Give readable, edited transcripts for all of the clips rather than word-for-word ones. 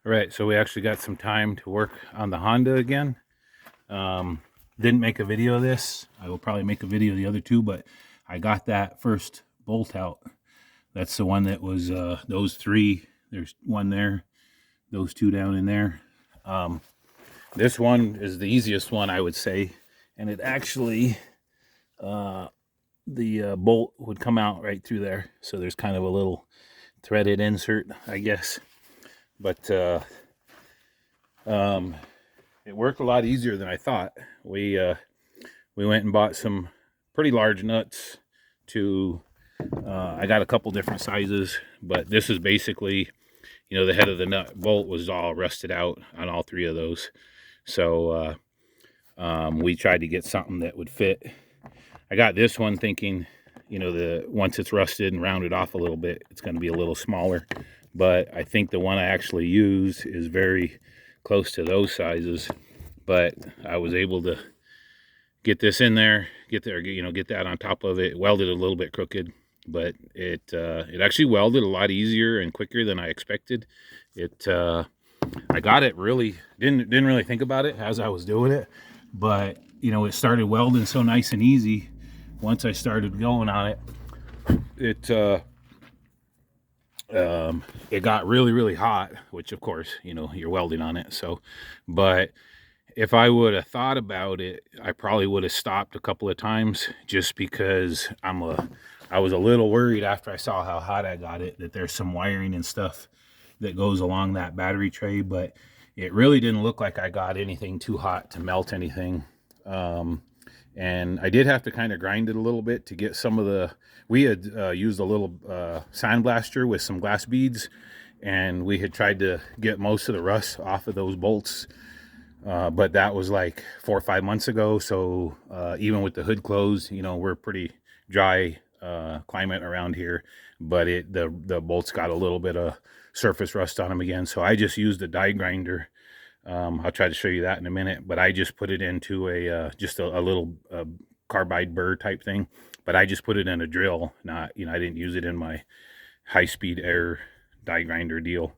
All right, so we actually got some time to work on the Honda again. Didn't make a video of this. I will probably make a video of the other two, but I got that first bolt out. That's the one that was those three. There's one there, those two down in there. This one is the easiest one, I would say, and it actually the bolt would come out right through there. So there's kind of a little threaded insert, I guess, but it worked a lot easier than I thought. We went and bought some pretty large nuts to I got a couple different sizes, but this is basically, the head of the nut bolt was all rusted out on all three of those. So we tried to get something that would fit. I got this one thinking, once it's rusted and rounded off a little bit, it's going to be a little smaller. But I think the one I actually use is very close to those sizes. But I was able to get this in there, get that on top of it. Welded a little bit crooked, but it actually welded a lot easier and quicker than I expected. I got it really, didn't really think about it as I was doing it, but it started welding so nice and easy. Once I started going on it, it got really, really hot, which of course, you're welding on it. So, but if I would have thought about it, I probably would have stopped a couple of times, just because I was a little worried after I saw how hot I got it, that there's some wiring and stuff that goes along that battery tray, but it really didn't look like I got anything too hot to melt anything. And I did have to kind of grind it a little bit to get some of the, we had used a little sandblaster with some glass beads, and we had tried to get most of the rust off of those bolts. But that was like 4 or 5 months ago. So even with the hood closed, we're pretty dry climate around here, but the bolts got a little bit of surface rust on them again. So I just used a die grinder. I'll try to show you that in a minute, but I just put it into a just a little carbide burr type thing, but I just put it in a drill, not, I didn't use it in my high-speed air die grinder deal,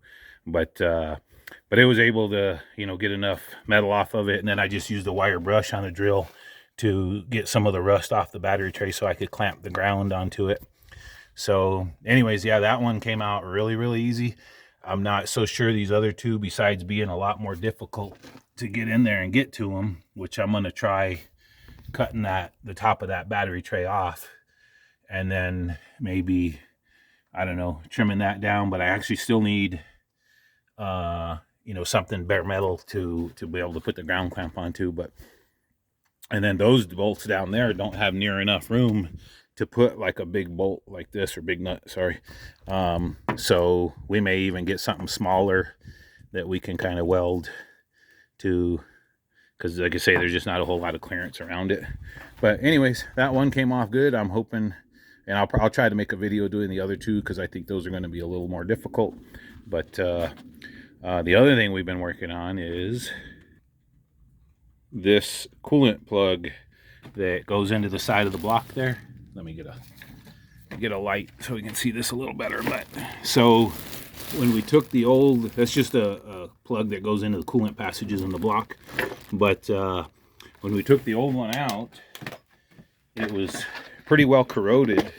but it was able to, get enough metal off of it. And then I just used a wire brush on the drill to get some of the rust off the battery tray so I could clamp the ground onto it. So anyways, yeah, that one came out really, really easy. I'm not so sure these other two, besides being a lot more difficult to get in there and get to them, which I'm going to try cutting the top of that battery tray off, and then maybe, I don't know, trimming that down. But I actually still need, something bare metal to be able to put the ground clamp onto. And then those bolts down there don't have near enough room to put like a big bolt like this, or big nut, sorry. So we may even get something smaller that we can kind of weld to, because like I say, there's just not a whole lot of clearance around it. But anyways, that one came off good. I'm hoping, and I'll try to make a video doing the other two, because I think those are going to be a little more difficult. But the other thing we've been working on is this coolant plug that goes into the side of the block there. Let me get a light so we can see this a little better. But so when we took the old, that's just a plug that goes into the coolant passages in the block. But when we took the old one out, it was pretty well corroded.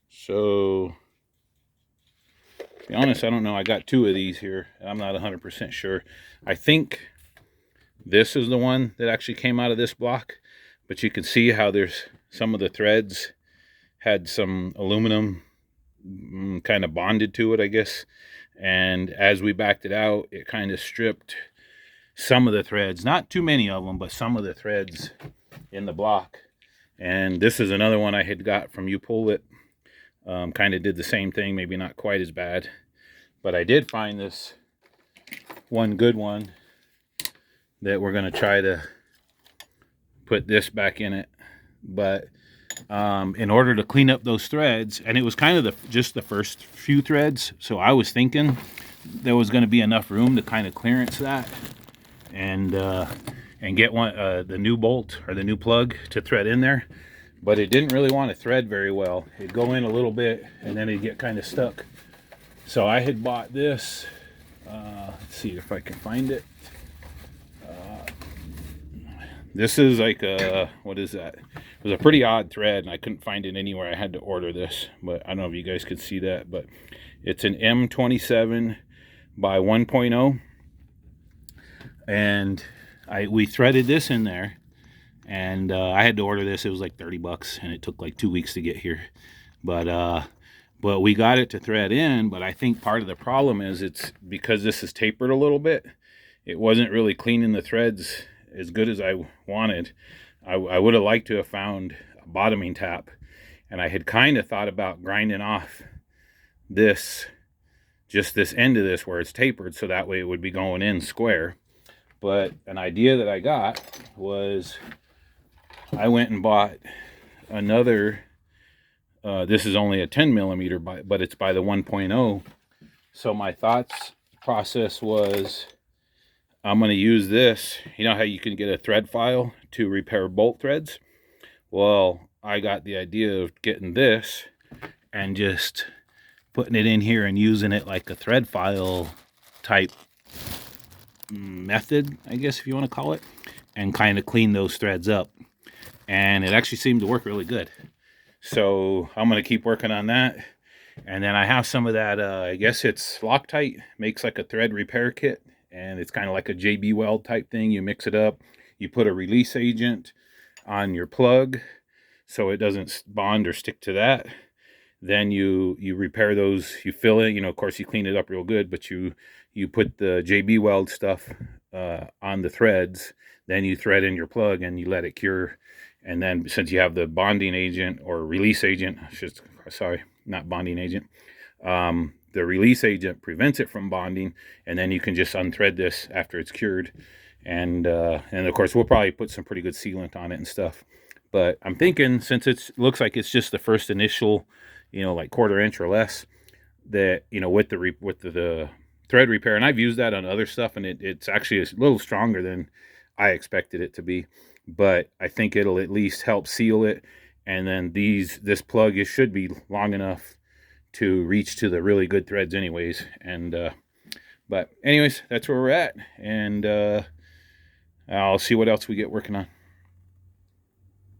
So to be honest, I don't know. I got two of these here. I'm not 100% sure. I think this is the one that actually came out of this block, but you can see how there's some of the threads had some aluminum kind of bonded to it, I guess. And as we backed it out, it kind of stripped some of the threads, not too many of them, but some of the threads in the block. And this is another one I had got from You Pull It. Kind of did the same thing, maybe not quite as bad, but I did find this one good one that we're going to try to put this back in it. But in order to clean up those threads, and it was kind of just the first few threads, so I was thinking there was going to be enough room to kind of clearance that and get one the new bolt or the new plug to thread in there. But it didn't really want to thread very well. It'd go in a little bit and then it'd get kind of stuck So I had bought this. Let's see if I can find it. This is like a, what is that? It was a pretty odd thread, and I couldn't find it anywhere. I had to order this, but I don't know if you guys could see that, but it's an M27 by 1.0, and we threaded this in there, and I had to order this. It was like 30 bucks, and it took like 2 weeks to get here, but we got it to thread in. But I think part of the problem is it's because this is tapered a little bit. It wasn't really cleaning the threads as good as I wanted. I would have liked to have found a bottoming tap, and I had kind of thought about grinding off this, just this end of this where it's tapered, so that way it would be going in square. But an idea that I got was I went and bought another, this is only a 10 millimeter, but it's by the 1.0. So my thoughts process was, I'm going to use this. You know how you can get a thread file to repair bolt threads? Well, I got the idea of getting this and just putting it in here and using it like a thread file type method, I guess, if you want to call it, and kind of clean those threads up. And it actually seemed to work really good. So I'm going to keep working on that. And then I have some of that, I guess it's Loctite, makes like a thread repair kit. And it's kind of like a JB Weld type thing. You mix it up, you put a release agent on your plug so it doesn't bond or stick to that. Then you repair those, you fill it, you know, of course you clean it up real good, but you put the JB Weld stuff on the threads, then you thread in your plug and you let it cure. And then since you have the bonding agent or release agent, sorry, not bonding agent, the release agent prevents it from bonding, and then you can just unthread this after it's cured. And of course we'll probably put some pretty good sealant on it and stuff. But I'm thinking, since it looks like it's just the first initial, you know, like 1/4 inch or less, that, you know, with the thread repair, and I've used that on other stuff, and it's actually a little stronger than I expected it to be. But I think it'll at least help seal it. And then this plug, it should be long enough to reach to the really good threads anyways. And but anyways, that's where we're at, and I'll see what else we get working on.